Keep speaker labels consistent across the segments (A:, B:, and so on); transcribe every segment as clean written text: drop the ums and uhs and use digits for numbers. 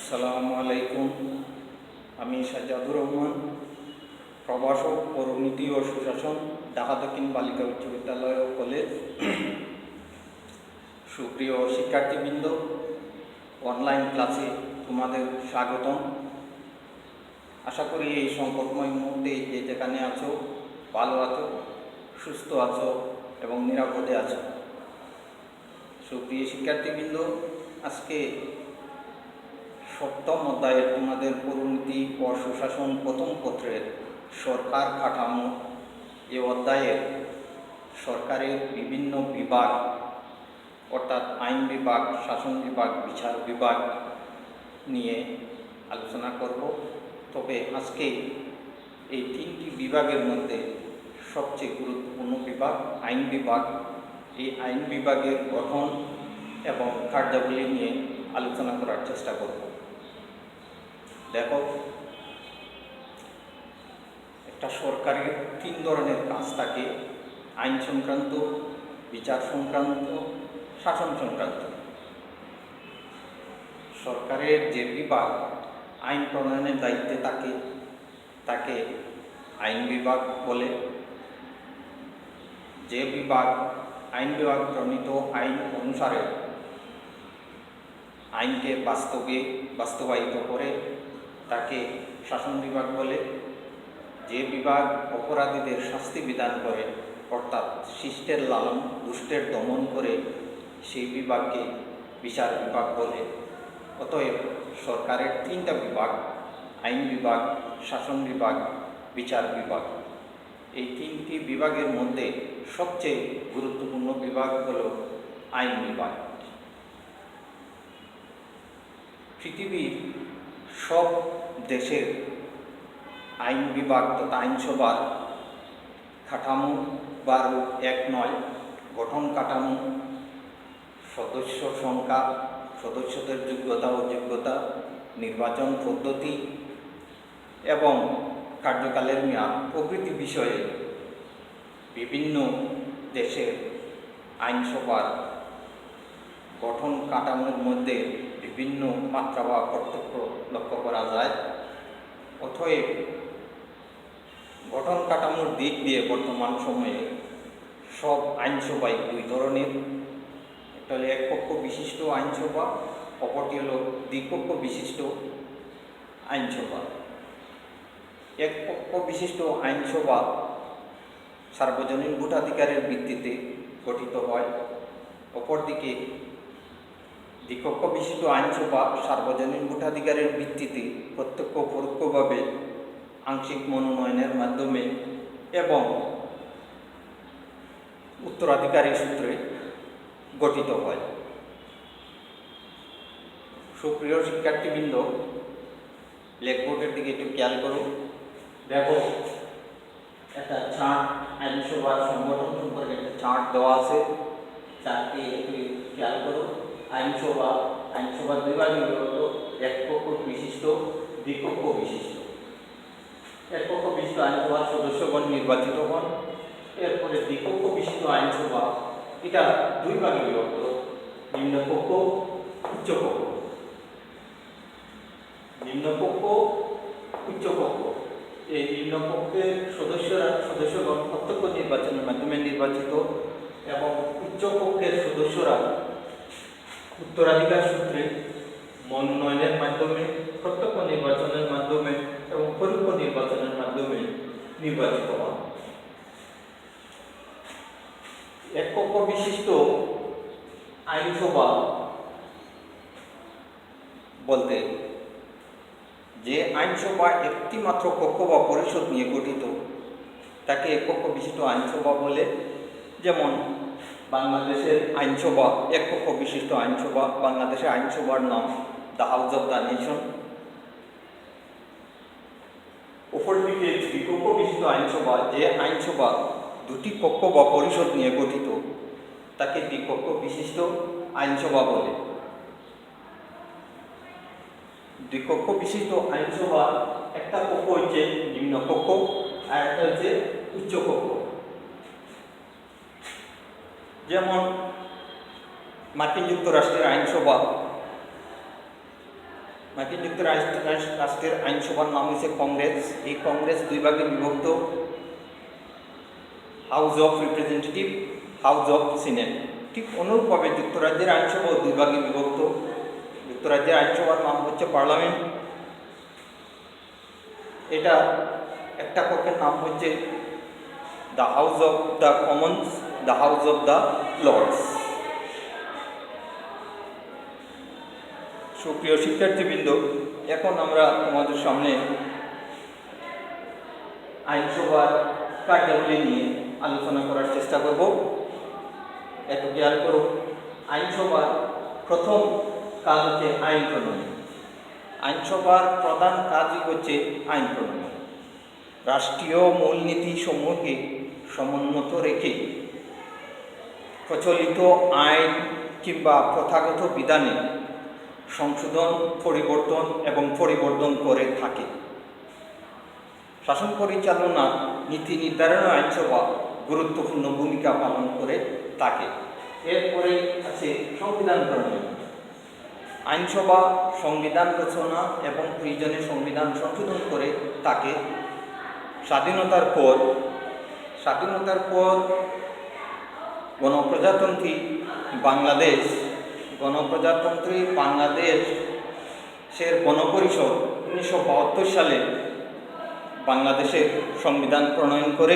A: আসসালামু আলাইকুম। আমি সাজ্জাদুর রহমান, প্রভাষক পৌরনীতি ও সুশাসন, ঢাকা দক্ষিণ বালিকা উচ্চ বিদ্যালয় ও কলেজ। সুপ্রিয় শিক্ষার্থীবৃন্দ, অনলাইন ক্লাসে তোমাদের স্বাগতম। আশা করি এই সংকটময় মুহূর্তে যে যেখানে আছো ভালো আছো, সুস্থ আছো এবং নিরাপদে আছো। সুপ্রিয় শিক্ষার্থীবৃন্দ, আজকে সপ্তম অধ্যায়ের তোমাদের পৌরনীতি ও সুশাসন প্রথম পত্রের সরকার কাঠামো এ অধ্যায়ের সরকারের বিভিন্ন বিভাগ অর্থাৎ আইন বিভাগ, শাসন বিভাগ, বিচার বিভাগ নিয়ে আলোচনা করব। তবে আজকে এই তিনটি বিভাগের মধ্যে সবচেয়ে গুরুত্বপূর্ণ বিভাগ আইন বিভাগ। এই আইন বিভাগের গঠন এবং কার্যাবলী নিয়ে আলোচনা করার চেষ্টা করব। দেখো, একটা সরকারের তিন ধরনের কাজ থাকে: আইন সংক্রান্ত, বিচার সংক্রান্ত, শাসন সংক্রান্ত। সরকারের যে বিভাগ আইন প্রণয়নের দায়িত্বে থাকে তাকে আইন বিভাগ বলে। যে বিভাগ আইন বিভাগ প্রণীত আইন অনুসারে আইনকে বাস্তবায়িত করে তাকে শাসন বিভাগ বলে। যে বিভাগ অপরাধীদের শাস্তি বিধান করে অর্থাৎ শিষ্টের লালন দুষ্টের দমন করে সেই বিভাগকে বিচার বিভাগ বলে। অতএব সরকারের তিনটা বিভাগ: আইন বিভাগ, শাসন বিভাগ, বিচার বিভাগ। এই তিনটি বিভাগের মধ্যে সবচেয়ে গুরুত্বপূর্ণ বিভাগ হল আইন বিভাগ। পৃথিবীর সব দেশের আইন বিভাগ তথা আইনসভার কাঠামো বা রূপ এক নয়। গঠন কাঠামো, সদস্য সংখ্যা, সদস্যদের যোগ্যতা অযোগ্যতা, নির্বাচন পদ্ধতি এবং কার্যকালের মেয়াদ প্রভৃতি বিষয়ে বিভিন্ন দেশের আইনসভার গঠন কাঠামোর মধ্যে বিভিন্ন মাত্রা বা পার্থক্য লক্ষ্য করা যায়। অতএব গঠন কাঠামোর দিক দিয়ে বর্তমান সময়ে সব আইনসভাই দুই ধরনের। একটা হলো একপক্ষ বিশিষ্ট আইনসভা, অপরটি হলো দ্বিপক্ষ বিশিষ্ট আইনসভা। একপক্ষ বিশিষ্ট আইনসভা সার্বজনীন ভোটাধিকারের ভিত্তিতে গঠিত হয়। অপরদিকে দ্বিপক্ষ বিশিষ্ট আইনসভা সার্বজনীন ভোটাধিকারের ভিত্তিতে প্রত্যক্ষ পরোক্ষভাবে আংশিক মনোনয়নের মাধ্যমে এবং উত্তরাধিকারী সূত্রে গঠিত হয়। সুপ্রিয় শিক্ষার্থীবৃন্দ, ব্ল্যাকবোর্ডের দিকে একটু খেয়াল করো। দেখো, একটা চার্ট, আইনসভার সংগঠন সম্পর্কে একটা চার্ট দেওয়া আছে। চার্টটি একটু খেয়াল করো। আইনসভার দুই ভাগে বিভক্ত: একপক্ষ বিশিষ্ট, দ্বিপক্ষ বিশিষ্ট। একপক্ষ বিশিষ্ট আইনসভার সদস্যগণ নির্বাচিত হন। এরপরে দ্বিপক্ষ বিশিষ্ট আইনসভা, এটা দুই ভাগে বিভক্ত: নিম্নপক্ষ, উচ্চপক্ষ। নিম্নপক্ষ, উচ্চপক্ষ। এই নিম্নপক্ষের সদস্যগণ প্রত্যক্ষ নির্বাচনের মাধ্যমে নির্বাচিত এবং উচ্চপক্ষের সদস্যরা উত্তরাধিকার সূত্রে মনোনয়নের মাধ্যমে, প্রত্যক্ষ নির্বাচনের মাধ্যমে এবং পরোক্ষ নির্বাচনের মাধ্যমে নির্বাচিত হন। একপক্ষ বিশিষ্ট আইনসভা বলতে যে আইনসভা একটি মাত্র পক্ষ বা পরিষদ নিয়ে গঠিত তাকে একপক্ষ বিশিষ্ট আইনসভা বলে। যেমন বাংলাদেশের আইনসভা একপক্ষ বিশিষ্ট আইনসভা। বাংলাদেশের আইনসভার নাম the house of the nation. অপরদিকে দ্বিপক্ষ বিশিষ্ট আইনসভা, যে আইনসভা দুটি পক্ষ বা পরিষদ নিয়ে গঠিত তাকে দ্বিপক্ষ বিশিষ্ট আইনসভা বলে। দ্বিপক্ষ বিশিষ্ট আইনসভা একটা পক্ষ হচ্ছে নিম্নপক্ষ আর একটা হচ্ছে উচ্চপক্ষ। যেমন মার্কিন যুক্তরাষ্ট্রের আইনসভা মার্কিন যুক্তরাষ্ট্রের আইনসভার নাম হচ্ছে কংগ্রেস। এই কংগ্রেস দুই ভাগে বিভক্ত, house of representative, house of senate. ঠিক অনুরূপভাবে যুক্তরাজ্যের আইনসভাও দুই ভাগে বিভক্ত। যুক্তরাজ্যের আইনসভার নাম হচ্ছে পার্লামেন্ট, এটা একটা কক্ষের নাম হচ্ছে the House of the Commons, the House of the Lords. সুপ্রিয় শিক্ষার্থীবৃন্দ, এখন আমরা তোমাদের সামনে আইনসভার কার্যাবলী নিয়ে আলোচনা করার চেষ্টা করব। একটু খেয়াল করো, আইনসভার প্রথম কাজ হচ্ছে আইন প্রণয়ন। আইনসভার প্রধান কাজই হচ্ছে আইন প্রণয়ন। রাষ্ট্রীয় মূলনীতি সমূহকে সমুন্নত রেখে প্রচলিত আইন কিংবা প্রথাগত বিধানে সংশোধন, পরিবর্তন এবং পরিবর্ধন করে থাকে। শাসন পরিচালনা নীতি নির্ধারণে আইনসভা গুরুত্বপূর্ণ ভূমিকা পালন করে থাকে। এরপরে আছে সংবিধান প্রণয়ন। আইনসভা সংবিধান রচনা এবং প্রয়োজনে সংবিধান সংশোধন করে থাকে। স্বাধীনতার পর গণপ্রজাতন্ত্রী বাংলাদেশের গণপরিষদ 1972 সালে বাংলাদেশের সংবিধান প্রণয়ন করে।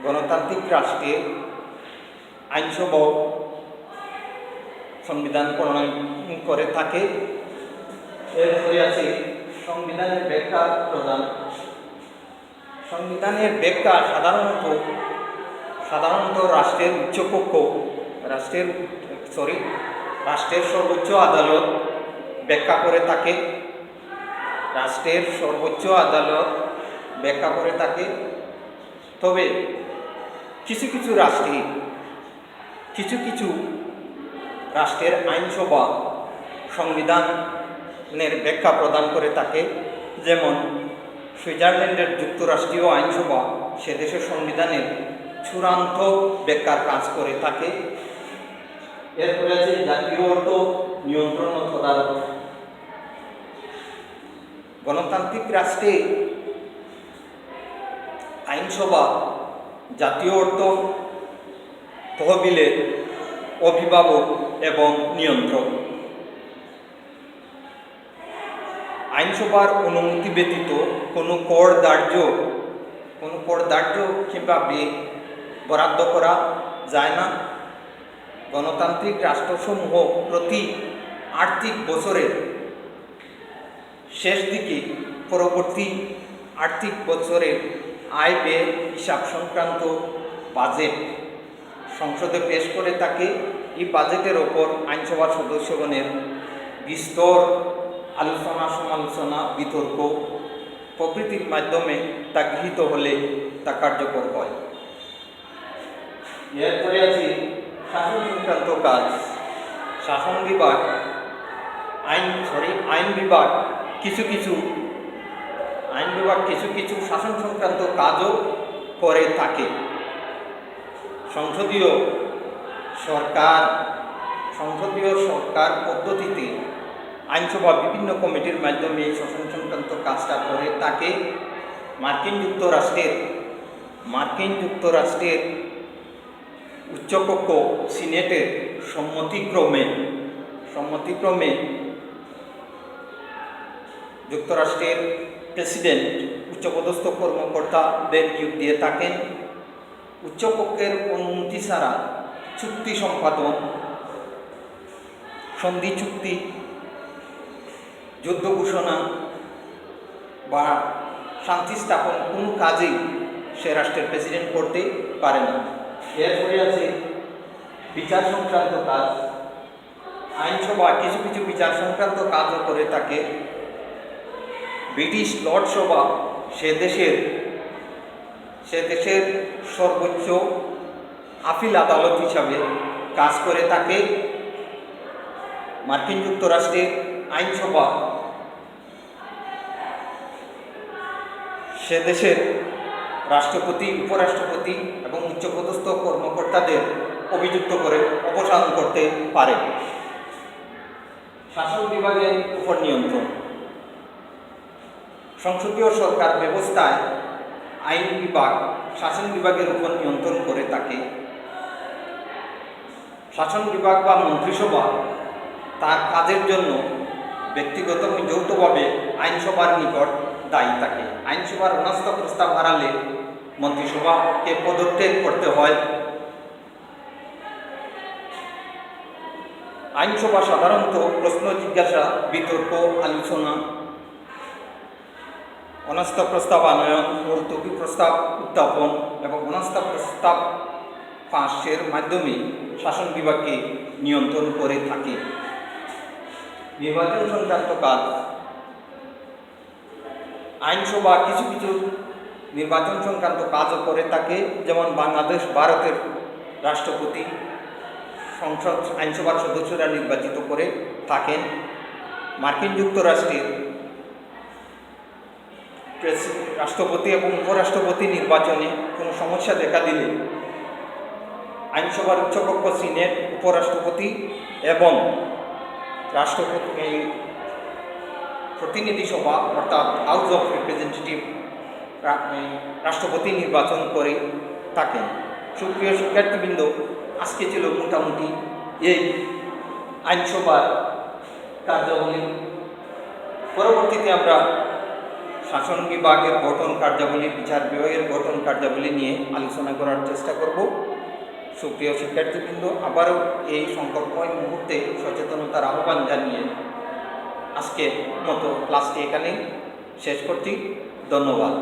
A: গণতান্ত্রিক রাষ্ট্রে আইনসভা সংবিধান প্রণয়ন করে থাকে। এরপরে আছে সংবিধানের ব্যাখ্যা প্রদান। সংবিধানের ব্যাখ্যা সাধারণত রাষ্ট্রের সর্বোচ্চ আদালত ব্যাখ্যা করে থাকে। তবে কিছু কিছু রাষ্ট্রের আইনসভা সংবিধানের ব্যাখ্যা প্রদান করে থাকে। যেমন সুইজারল্যান্ডের যুক্তরাষ্ট্রীয় আইনসভা সে দেশের সংবিধানের চূড়ান্ত ব্যাখ্যার কাজ করে থাকে। এরপরে আছে জাতীয় অর্থ নিয়ন্ত্রণ ও তদারক। গণতান্ত্রিক রাষ্ট্রে আইনসভা জাতীয় অর্থ তহবিলের অভিভাবক এবং নিয়ন্ত্রক। আইনসভার অনুমতি ব্যতীত কোনো কর ধার্য কিংবা বরাদ্দ করা যায় না। গণতান্ত্রিক রাষ্ট্রসমূহ প্রতি আর্থিক বছরের শেষ দিকে পরবর্তী আর্থিক বছরের আয় ব্যয় হিসাব সংক্রান্ত বাজেট সংসদে পেশ করে থাকে। এই বাজেটের ওপর আইনসভার সদস্যগণের বিস্তর আলোচনা, সমালোচনা, বিতর্ক প্রভৃতির মাধ্যমে তা গৃহীত হলে তা কার্যকর হয়। এরপরে আছে শাসন সংক্রান্ত কাজ। আইন বিভাগ কিছু কিছু শাসন সংক্রান্ত কাজও করে থাকে। সংসদীয় সরকার পদ্ধতিতে আইনসভা বিভিন্ন কমিটির মাধ্যমে এই শাসন সংক্রান্ত কাজটা করে থাকে। মার্কিন যুক্তরাষ্ট্রের উচ্চকক্ষ সিনেটের সম্মতিক্রমে যুক্তরাষ্ট্রের প্রেসিডেন্ট উচ্চপদস্থ কর্মকর্তাদের নিয়োগ দিয়ে থাকেন। উচ্চকক্ষের অনুমতি ছাড়া চুক্তি সম্পাদন, সন্ধি চুক্তি, যুদ্ধ ঘোষণা বা শান্তি স্থাপন কোনো কাজেই সে রাষ্ট্রের প্রেসিডেন্ট করতে পারে না। এরপরে আছে বিচার সংক্রান্ত কাজ। আইনসভা কিছু বিচার সংক্রান্ত কাজও করে থাকে। ব্রিটিশ লর্ড সভা সে দেশের সর্বোচ্চ আপিল আদালত হিসাবে কাজ করে থাকে। মার্কিন যুক্তরাষ্ট্রের আইনসভা সে দেশের রাষ্ট্রপতি, উপরাষ্ট্রপতি এবং উচ্চপদস্থ কর্মকর্তাদের অভিযুক্ত করে অপসারণ করতে পারে। শাসন বিভাগের উপর নিয়ন্ত্রণ। সংসদীয় সরকার ব্যবস্থায় আইন বিভাগ শাসন বিভাগের উপর নিয়ন্ত্রণ করে থাকে। শাসন বিভাগ বা মন্ত্রিসভা তার কাজের জন্য ব্যক্তিগত এবং যৌথভাবে আইনসভার নিকট দায়ী থাকে। আইনসভার অনাস্থা প্রস্তাব হারালে মন্ত্রিসভাকে পদত্যাগ করতে হয়। আইনসভা সাধারণত প্রশ্ন জিজ্ঞাসা, বিতর্ক, আলোচনা, অনাস্থা প্রস্তাব আনয়ন, মুলতবি প্রস্তাব উত্থাপন এবং অনাস্থা প্রস্তাব পাশের মাধ্যমে শাসন বিভাগকে নিয়ন্ত্রণ করে থাকে। নির্বাচন সংক্রান্ত কাজ। আইনসভা কিছু কিছু নির্বাচন সংক্রান্ত কাজও করে থাকে, যেমন বাংলাদেশ ভারতের রাষ্ট্রপতি সংসদ আইনসভার সদস্যরা নির্বাচিত করে থাকেন। মার্কিন যুক্তরাষ্ট্রের রাষ্ট্রপতি এবং উপরাষ্ট্রপতি নির্বাচনে কোনো সমস্যা দেখা দিলে আইনসভার উচ্চকক্ষ সিনেট, উপরাষ্ট্রপতি এবং রাষ্ট্রপতি প্রতিনিধি সভা অর্থাৎ হাউস অফ রিপ্রেজেন্টেটিভ রাষ্ট্রপতি নির্বাচন করে থাকেন। সুপ্রিয় শিক্ষার্থীবৃন্দ, আজকে ছিল মোটামুটি এই আইনসভার কার্যাবলী। পরবর্তীতে আমরা শাসন বিভাগের গঠন কার্যাবলী, বিচার বিভাগের গঠন কার্যাবলী নিয়ে আলোচনা করার চেষ্টা করব। সুপ্রিয় শিক্ষার্থীবৃন্দ, আবারও এই সংকটময় মুহূর্তে সচেতনতার আহ্বান জানিয়ে আজকের মতো ক্লাসটি এখানেই শেষ করছি। ধন্যবাদ।